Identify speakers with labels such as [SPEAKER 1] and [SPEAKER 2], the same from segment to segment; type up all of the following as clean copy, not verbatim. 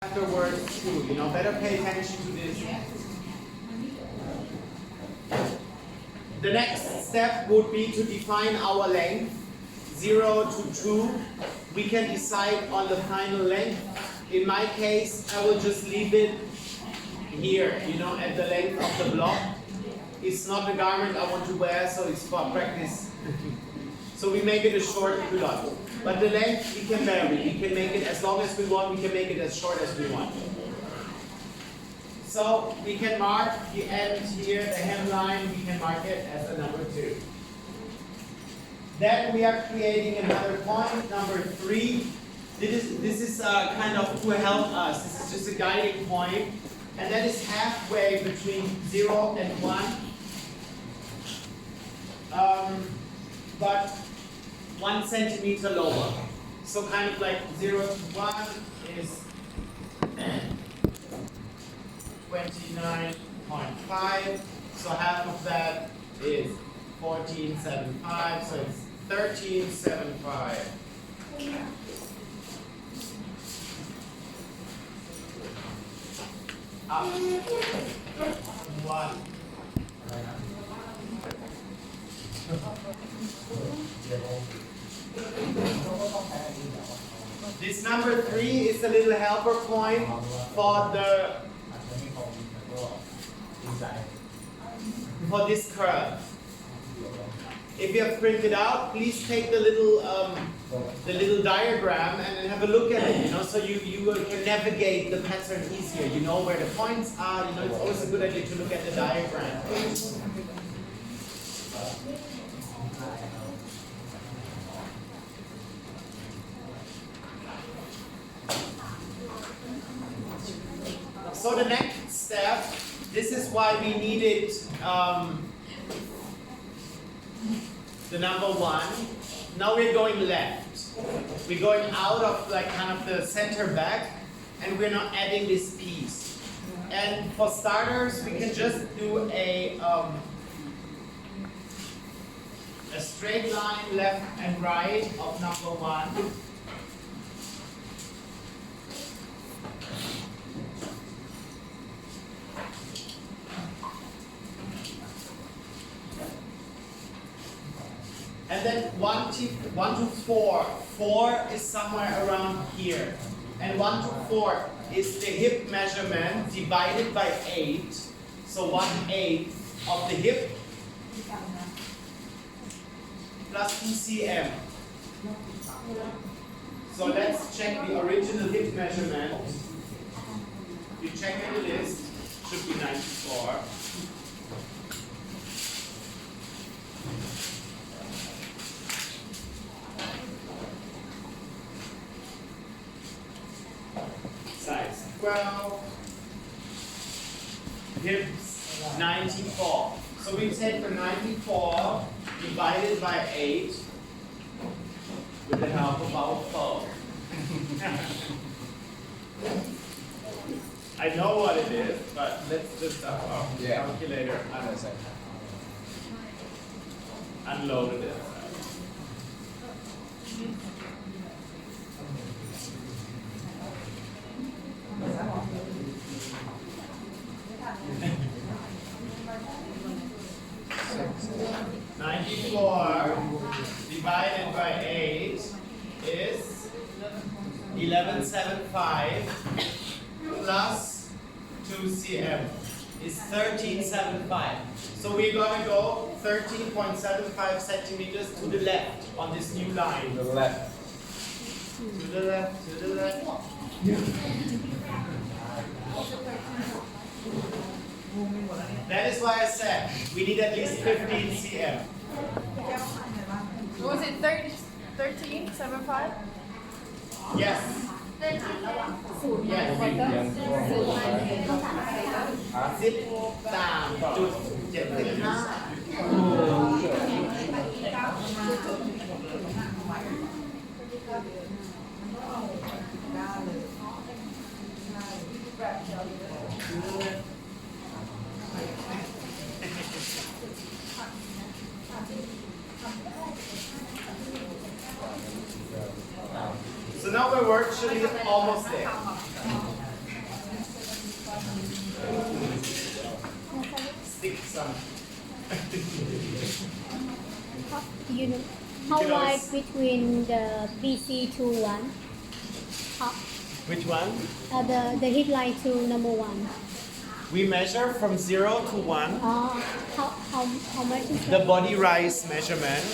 [SPEAKER 1] afterwards too. Better pay attention to this. The next step would be to define our length, 0 to 2. We can decide on the final length. In my case, I will just leave it here, at the length of the block. It's not the garment I want to wear, so it's for practice. So we make it a short culotte. But the length we can vary. We can make it as long as we want. We can make it as short as we want. So we can mark the end here, the hemline. We can mark it as a number 2. Then we are creating another point, number 3. This is kind of to help us. This is just a guiding point, and that is halfway between 0 and 1. But 1 centimeter lower. So kind of like 0 to 1 is 29.5. So half of that is 14.75. So it's 13.75. Up. 1. This number 3 is a little helper point for this curve. If you have printed out, please take the little diagram and then have a look at it. So you can navigate the pattern easier. You know where the points are. It's always a good idea to look at the diagram. So the next step, this is why we needed the number 1. Now we're going left. We're going out of kind of the center back, and we're not adding this piece. And for starters, we can just do a straight line left and right of number 1. And then 1 to 4. 4 is somewhere around here. And 1 to 4 is the hip measurement divided by 8. So 1/8 of the hip plus 2 cm. So let's check the original hip measurement. You check in the list, should be 94. Size 12, hips 94. So we take the 94 divided by 8 with the help of our phone. I know what it is, but let's just have our calculator unloaded it. Divided by 8 is 11.75 plus 2 cm is 13.75. So we're going to go 13.75 centimeters to the left on this new line.
[SPEAKER 2] To the left.
[SPEAKER 1] To the left, to the left. That is why I said we need at least 15 cm.
[SPEAKER 3] Was it 13.75?
[SPEAKER 1] Yes. Yes. 13.75. So now my work should be almost there. some.
[SPEAKER 2] Do you know how
[SPEAKER 1] You know,
[SPEAKER 2] wide
[SPEAKER 1] it's-
[SPEAKER 2] between the BC21? How,
[SPEAKER 1] Which one?
[SPEAKER 2] the hit line to number one.
[SPEAKER 1] We measure from 0 to 1
[SPEAKER 2] How much is
[SPEAKER 1] the
[SPEAKER 2] that?
[SPEAKER 1] body rise measurement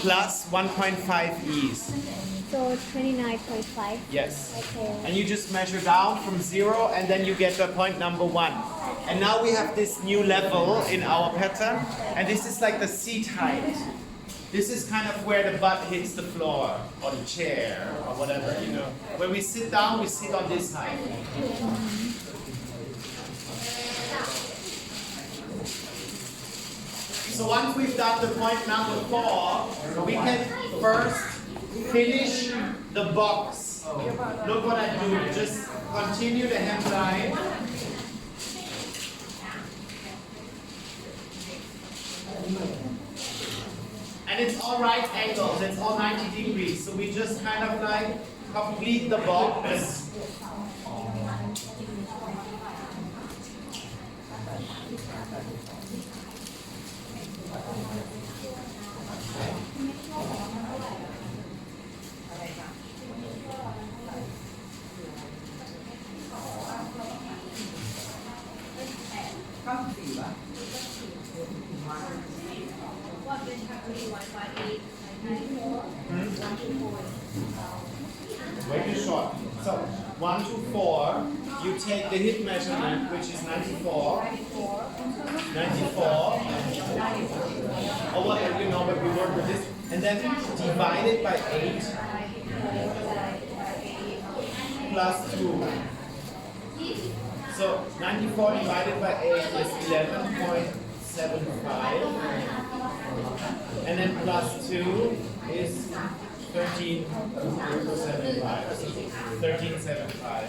[SPEAKER 1] plus 1.5 ease.
[SPEAKER 2] So 29.5.
[SPEAKER 1] Yes.
[SPEAKER 2] Okay.
[SPEAKER 1] And you just measure down from 0 and then you get to point number 1. And now we have this new level in our pattern, and this is like the seat height. This is kind of where the butt hits the floor or the chair or whatever, you know. When we sit down, we sit on this height. So once we've done the point number 4, we can first finish the box. Look what I do. Just continue the hemline. And it's all right angles. It's all 90 degrees. So we just kind of like complete the box. Very short. So 1 to 4, you take the hip measurement, which is 94. 94. Or whatever, you know, but we work with this. And then divide it by 8 plus 2. So 94 divided by 8 is 11.75. And then plus 2 is 13.75. 13.75.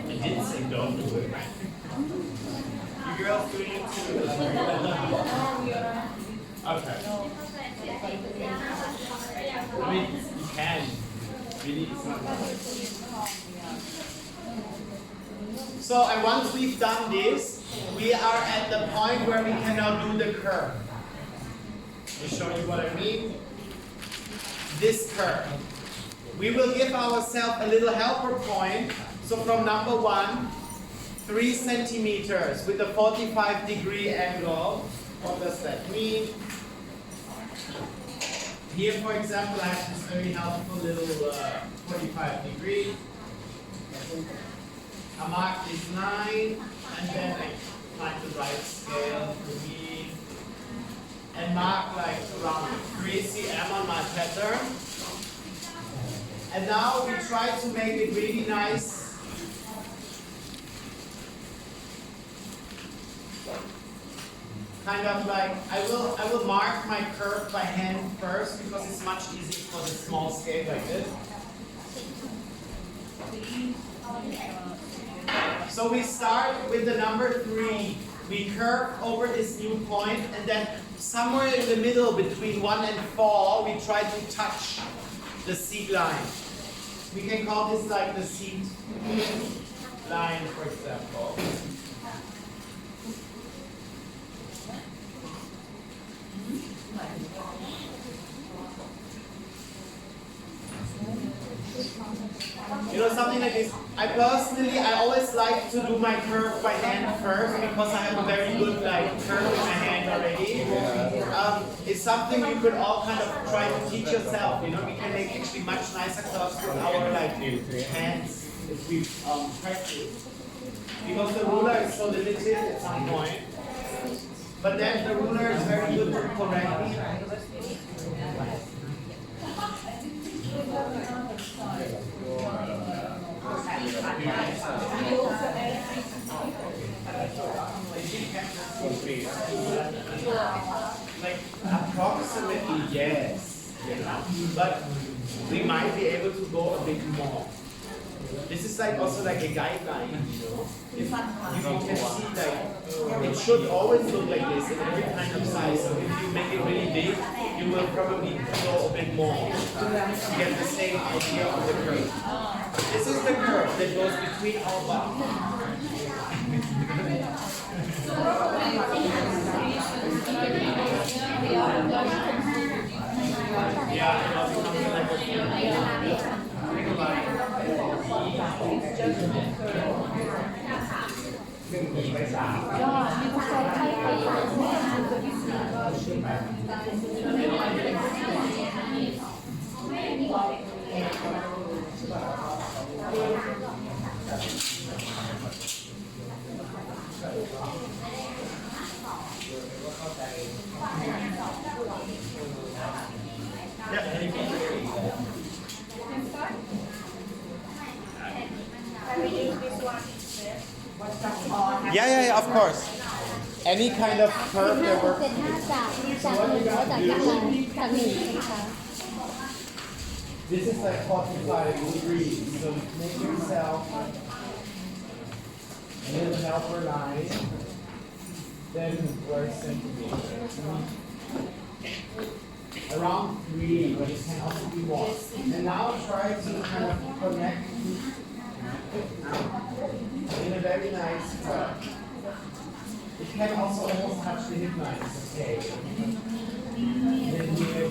[SPEAKER 1] I didn't say don't do it. You girls doing it too? Okay. I mean, you can. Really, it's not. So, and once we've done this, we are at the point where we can now do the curve. Let me show you what I mean. This curve. We will give ourselves a little helper point. So from number 1, 3 centimeters with a 45-degree angle. What does that mean? Here, for example, I have this very helpful little 45-degree. I mark this line, and then I find the right scale for me, and mark like around 3 cm on my pattern. And now we try to make it really nice. Kind of like, I will mark my curve by hand first because it's much easier for the small scale like this. So we start with the number 3. We curve over this new point, and then somewhere in the middle between 1 and 4, we try to touch the seat line. We can call this like the seat line, for example. You know, something like this. I always like to do my curve by hand first because I have a very good curve in my hand already. It's something you could all kind of try to teach yourself. You know, we can make actually much nicer curves with our hands if we practice. Because the ruler is so limited at some point. But then the ruler is very good to correct me. Like approximately, yes, you know, but we might be able to go a bit more. This is like also like a guideline, you know. If you can see like it should always look like this in every kind of size. So if you make it really big, you will probably go a bit more to get the same idea of the curve. This is the curve that goes between our body. Yeah, of course. Any kind of curve that works.
[SPEAKER 2] 75 จาก1แล้วจาก1จาก1ใช่ไหมคะ
[SPEAKER 1] This is like 45 degrees. So make yourself a little helper line. Then where centimeters? Around 3, but it can also be more. And now try to kind of connect in a very nice curve. It can also almost touch the hip lines, okay? Then here,